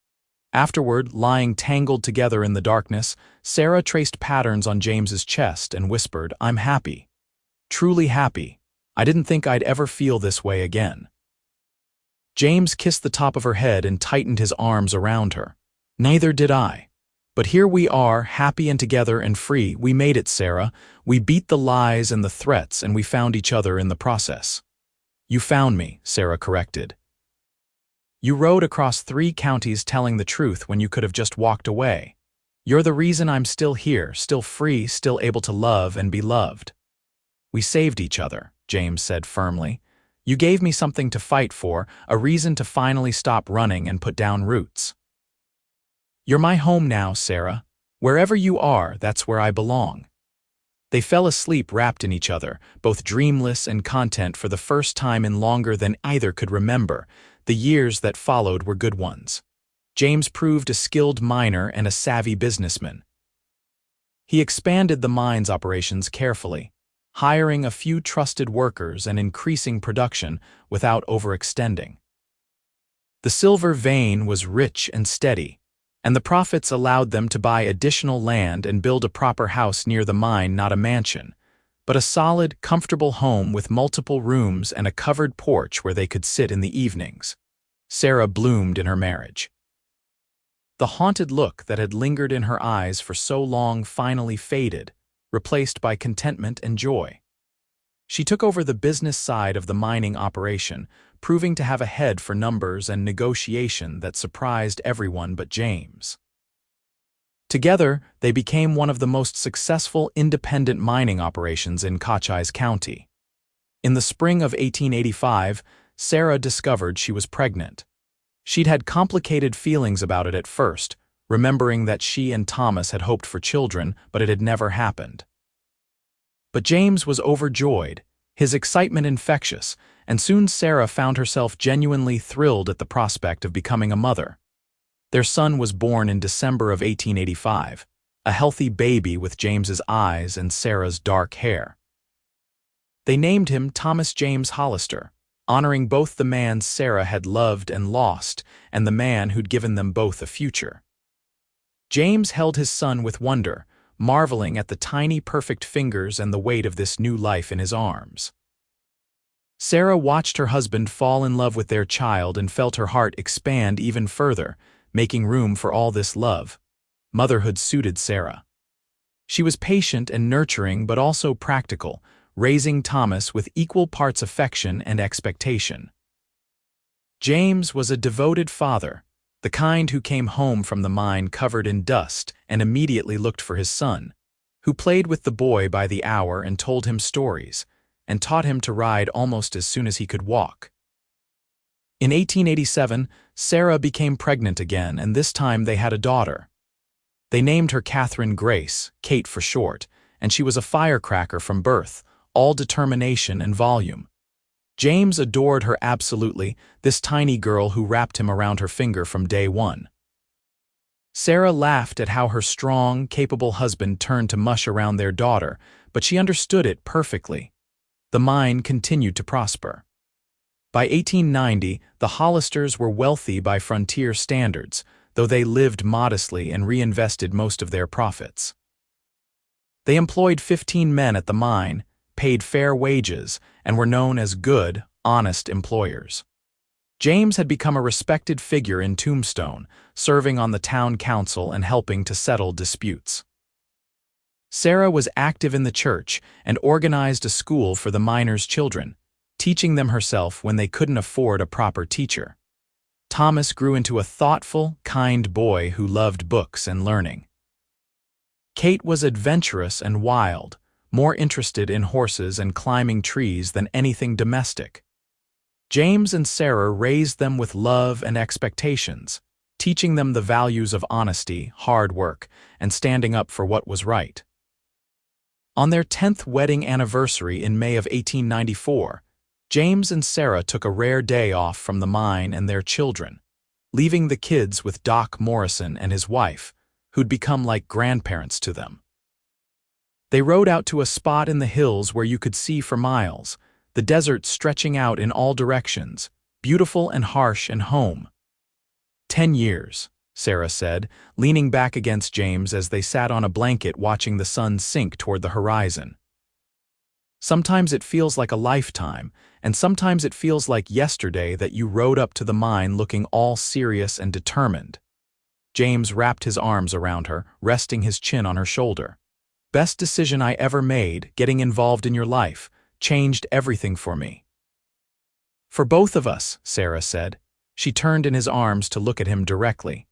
Afterward, lying tangled together in the darkness, Sarah traced patterns on James's chest and whispered, "I'm happy. Truly happy. I didn't think I'd ever feel this way again." James kissed the top of her head and tightened his arms around her. "Neither did I. But here we are, happy and together and free. We made it, Sarah. We beat the lies and the threats, and we found each other in the process." "You found me," Sarah corrected. "You rode across 3 counties telling the truth when you could have just walked away. You're the reason I'm still here, still free, still able to love and be loved." "We saved each other," James said firmly. "You gave me something to fight for, a reason to finally stop running and put down roots. You're my home now, Sarah. Wherever you are, that's where I belong." They fell asleep wrapped in each other, both dreamless and content for the first time in longer than either could remember. The years that followed were good ones. James proved a skilled miner and a savvy businessman. He expanded the mine's operations carefully, hiring a few trusted workers and increasing production without overextending. The silver vein was rich and steady, and the profits allowed them to buy additional land and build a proper house near the mine, not a mansion, but a solid, comfortable home with multiple rooms and a covered porch where they could sit in the evenings. Sarah bloomed in her marriage. The haunted look that had lingered in her eyes for so long finally faded, replaced by contentment and joy. She took over the business side of the mining operation, proving to have a head for numbers and negotiation that surprised everyone but James. Together, they became one of the most successful independent mining operations in Cowboy County. In the spring of 1885, Sarah discovered she was pregnant. She'd had complicated feelings about it at first, remembering that she and Thomas had hoped for children, but it had never happened. But James was overjoyed, his excitement infectious, and soon Sarah found herself genuinely thrilled at the prospect of becoming a mother. Their son was born in December of 1885, a healthy baby with James's eyes and Sarah's dark hair. They named him Thomas James Hollister, honoring both the man Sarah had loved and lost and the man who'd given them both a future. James held his son with wonder, marveling at the tiny, perfect fingers and the weight of this new life in his arms. Sarah watched her husband fall in love with their child and felt her heart expand even further, making room for all this love. Motherhood suited Sarah. She was patient and nurturing but also practical, raising Thomas with equal parts affection and expectation. James was a devoted father, the kind who came home from the mine covered in dust and immediately looked for his son, who played with the boy by the hour and told him stories, and taught him to ride almost as soon as he could walk. In 1887, Sarah became pregnant again, and this time they had a daughter. They named her Catherine Grace, Kate for short, and she was a firecracker from birth, all determination and volume. James adored her absolutely, this tiny girl who wrapped him around her finger from day one. Sarah laughed at how her strong, capable husband turned to mush around their daughter, but she understood it perfectly. The mine continued to prosper. By 1890, the Hollisters were wealthy by frontier standards, though they lived modestly and reinvested most of their profits. They employed 15 men at the mine, paid fair wages, and were known as good, honest employers. James had become a respected figure in Tombstone, serving on the town council and helping to settle disputes. Sarah was active in the church and organized a school for the miners' children, teaching them herself when they couldn't afford a proper teacher. Thomas grew into a thoughtful, kind boy who loved books and learning. Kate was adventurous and wild, more interested in horses and climbing trees than anything domestic. James and Sarah raised them with love and expectations, teaching them the values of honesty, hard work, and standing up for what was right. On their 10th wedding anniversary in May of 1894, James and Sarah took a rare day off from the mine and their children, leaving the kids with Doc Morrison and his wife, who'd become like grandparents to them. They rode out to a spot in the hills where you could see for miles, the desert stretching out in all directions, beautiful and harsh and home. 10 years, Sarah said, leaning back against James as they sat on a blanket watching the sun sink toward the horizon. Sometimes it feels like a lifetime, and sometimes it feels like yesterday that you rode up to the mine looking all serious and determined. James wrapped his arms around her, resting his chin on her shoulder. Best decision I ever made, getting involved in your life, changed everything for me. For both of us, Sarah said. She turned in his arms to look at him directly.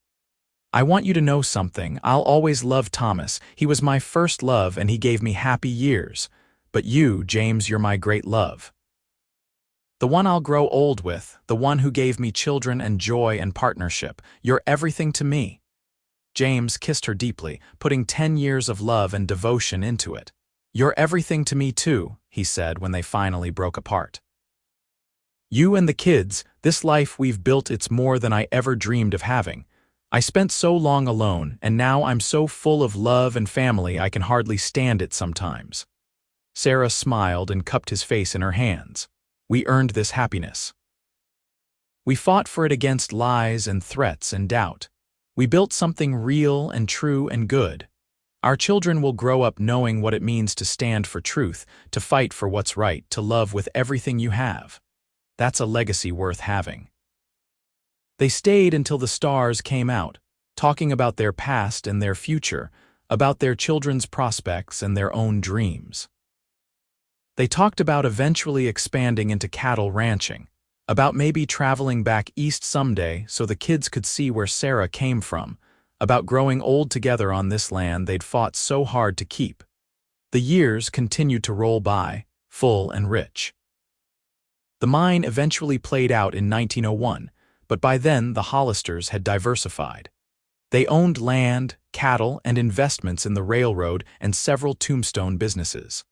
I want you to know something. I'll always love Thomas. He was my first love and he gave me happy years. But you, James, you're my great love. The one I'll grow old with, the one who gave me children and joy and partnership. You're everything to me. James kissed her deeply, putting 10 years of love and devotion into it. You're everything to me too, he said when they finally broke apart. You and the kids, this life we've built, it's more than I ever dreamed of having. I spent so long alone, and now I'm so full of love and family I can hardly stand it sometimes. Sarah smiled and cupped his face in her hands. We earned this happiness. We fought for it against lies and threats and doubt. We built something real and true and good. Our children will grow up knowing what it means to stand for truth, to fight for what's right, to love with everything you have. That's a legacy worth having. They stayed until the stars came out, talking about their past and their future, about their children's prospects and their own dreams. They talked about eventually expanding into cattle ranching, about maybe traveling back east someday so the kids could see where Sarah came from, about growing old together on this land they'd fought so hard to keep. The years continued to roll by, full and rich. The mine eventually played out in 1901, but by then the Hollisters had diversified. They owned land, cattle, and investments in the railroad and several Tombstone businesses.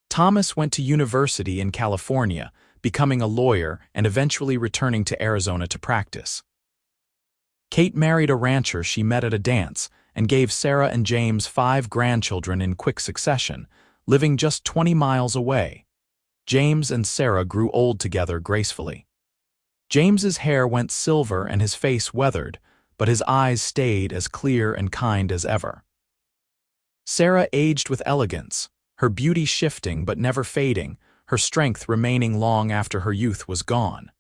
Thomas went to university in California, becoming a lawyer and eventually returning to Arizona to practice. Kate married a rancher she met at a dance and gave Sarah and James 5 grandchildren in quick succession, living just 20 miles away. James and Sarah grew old together gracefully. James's hair went silver and his face weathered, but his eyes stayed as clear and kind as ever. Sarah aged with elegance, her beauty shifting but never fading, her strength remaining long after her youth was gone.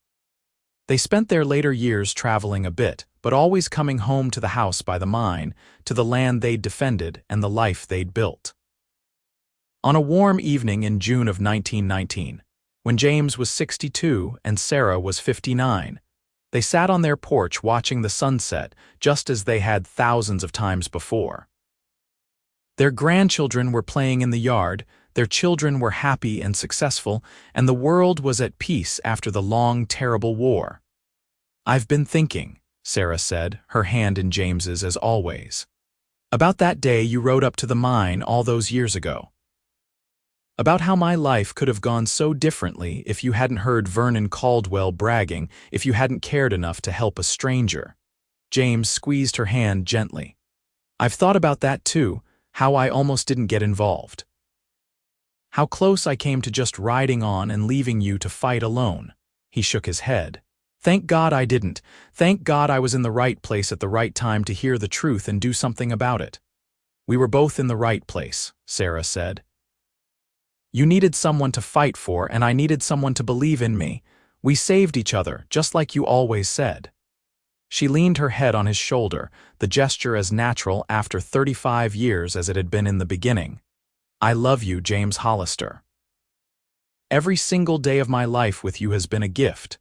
They spent their later years traveling a bit, but always coming home to the house by the mine, to the land they'd defended and the life they'd built. On a warm evening in June of 1919, when James was 62 and Sarah was 59, they sat on their porch watching the sunset just as they had thousands of times before. Their grandchildren were playing in the yard, their children were happy and successful, and the world was at peace after the long, terrible war. I've been thinking, Sarah said, her hand in James's as always. About that day you rode up to the mine all those years ago. About how my life could have gone so differently if you hadn't heard Vernon Caldwell bragging, if you hadn't cared enough to help a stranger. James squeezed her hand gently. I've thought about that too, how I almost didn't get involved. How close I came to just riding on and leaving you to fight alone. He shook his head. Thank God I didn't. Thank God I was in the right place at the right time to hear the truth and do something about it. We were both in the right place, Sarah said. You needed someone to fight for, and I needed someone to believe in me. We saved each other, just like you always said. She leaned her head on his shoulder, the gesture as natural after 35 years as it had been in the beginning. I love you, James Hollister. Every single day of my life with you has been a gift.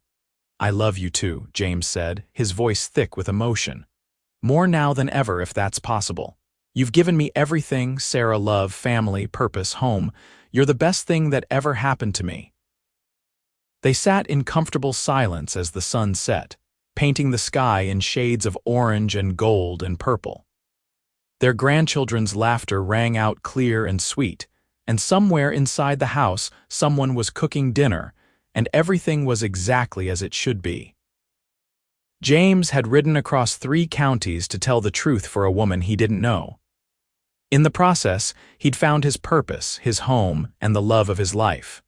I love you too, James said, his voice thick with emotion. More now than ever if that's possible. You've given me everything, Sarah, love, family, purpose, home. You're the best thing that ever happened to me. They sat in comfortable silence as the sun set, painting the sky in shades of orange and gold and purple. Their grandchildren's laughter rang out clear and sweet, and somewhere inside the house someone was cooking dinner, and everything was exactly as it should be. James had ridden across 3 counties to tell the truth for a woman he didn't know. In the process, he'd found his purpose, his home, and the love of his life.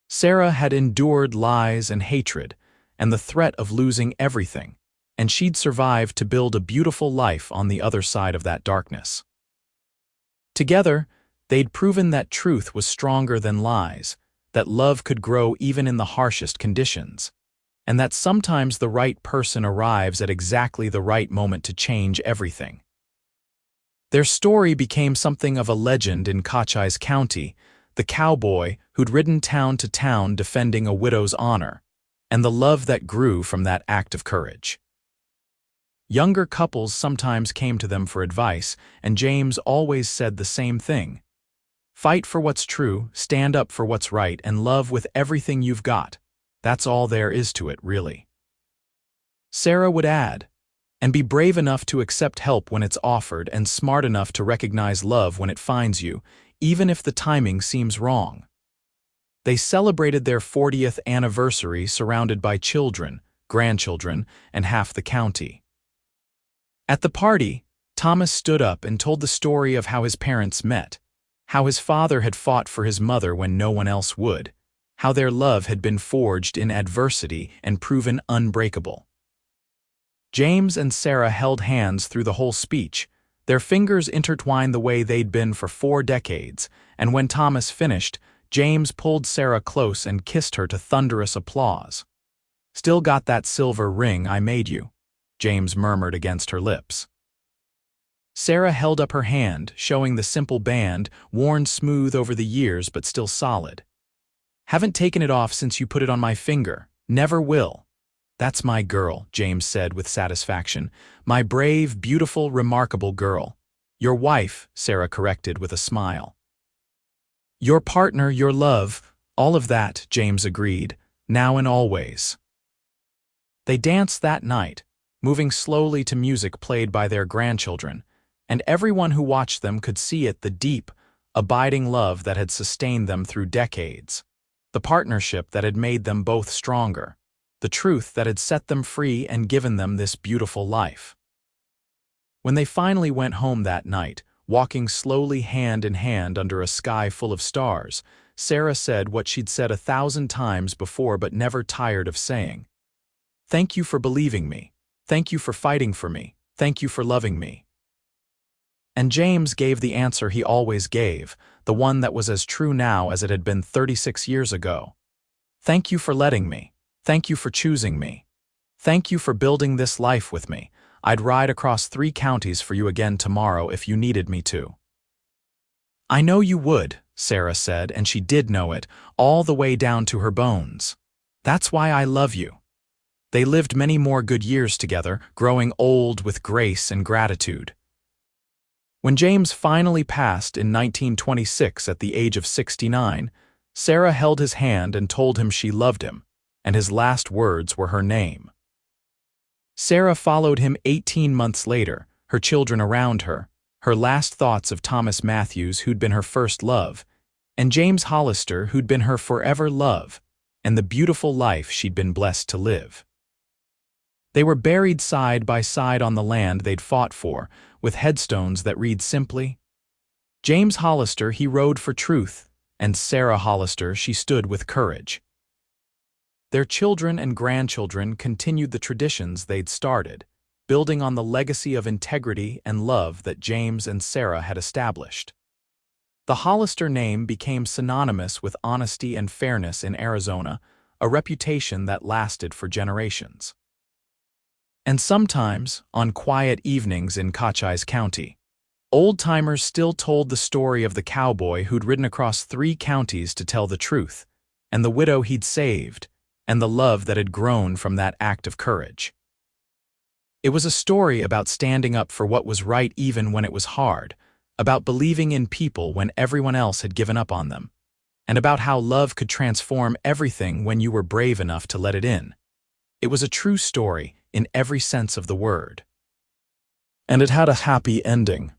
Sarah had endured lies and hatred, and the threat of losing everything, and she'd survived to build a beautiful life on the other side of that darkness. Together, they'd proven that truth was stronger than lies, that love could grow even in the harshest conditions, and that sometimes the right person arrives at exactly the right moment to change everything. Their story became something of a legend in Cowboy County, the cowboy who'd ridden town to town defending a widow's honor, and the love that grew from that act of courage. Younger couples sometimes came to them for advice, and James always said the same thing. Fight for what's true, stand up for what's right, and love with everything you've got. That's all there is to it, really. Sarah would add, and be brave enough to accept help when it's offered and smart enough to recognize love when it finds you, even if the timing seems wrong. They celebrated their 40th anniversary surrounded by children, grandchildren, and half the county. At the party, Thomas stood up and told the story of how his parents met, how his father had fought for his mother when no one else would, how their love had been forged in adversity and proven unbreakable. James and Sarah held hands through the whole speech, their fingers intertwined the way they'd been for 4 decades, and when Thomas finished, James pulled Sarah close and kissed her to thunderous applause. "Still got that silver ring I made you," James murmured against her lips. Sarah held up her hand, showing the simple band, worn smooth over the years but still solid. "Haven't taken it off since you put it on my finger. Never will." "That's my girl," James said with satisfaction. "My brave, beautiful, remarkable girl." "Your wife," Sarah corrected with a smile. "Your partner, your love, all of that," James agreed, "now and always." They danced that night, moving slowly to music played by their grandchildren, and everyone who watched them could see it, the deep, abiding love that had sustained them through decades, the partnership that had made them both stronger, the truth that had set them free and given them this beautiful life. When they finally went home that night, walking slowly hand in hand under a sky full of stars, Sarah said what she'd said 1,000 times before but never tired of saying. "Thank you for believing me. Thank you for fighting for me. Thank you for loving me." And James gave the answer he always gave, the one that was as true now as it had been 36 years ago. "Thank you for letting me. Thank you for choosing me. Thank you for building this life with me. I'd ride across 3 counties for you again tomorrow if you needed me to." "I know you would," Sarah said, and she did know it, all the way down to her bones. "That's why I love you." They lived many more good years together, growing old with grace and gratitude. When James finally passed in 1926 at the age of 69, Sarah held his hand and told him she loved him, and his last words were her name. Sarah followed him 18 months later, her children around her, her last thoughts of Thomas Matthews, who'd been her first love, and James Hollister, who'd been her forever love, and the beautiful life she'd been blessed to live. They were buried side by side on the land they'd fought for, with headstones that read simply, "James Hollister, he rode for truth," and Sarah Hollister, she stood with courage. Their children and grandchildren continued the traditions they'd started, building on the legacy of integrity and love that James and Sarah had established. The Hollister name became synonymous with honesty and fairness in Arizona, a reputation that lasted for generations. And sometimes, on quiet evenings in Cowboy County, old-timers still told the story of the cowboy who'd ridden across 3 counties to tell the truth, and the widow he'd saved, and the love that had grown from that act of courage. It was a story about standing up for what was right even when it was hard, about believing in people when everyone else had given up on them, and about how love could transform everything when you were brave enough to let it in. It was a true story in every sense of the word. And it had a happy ending.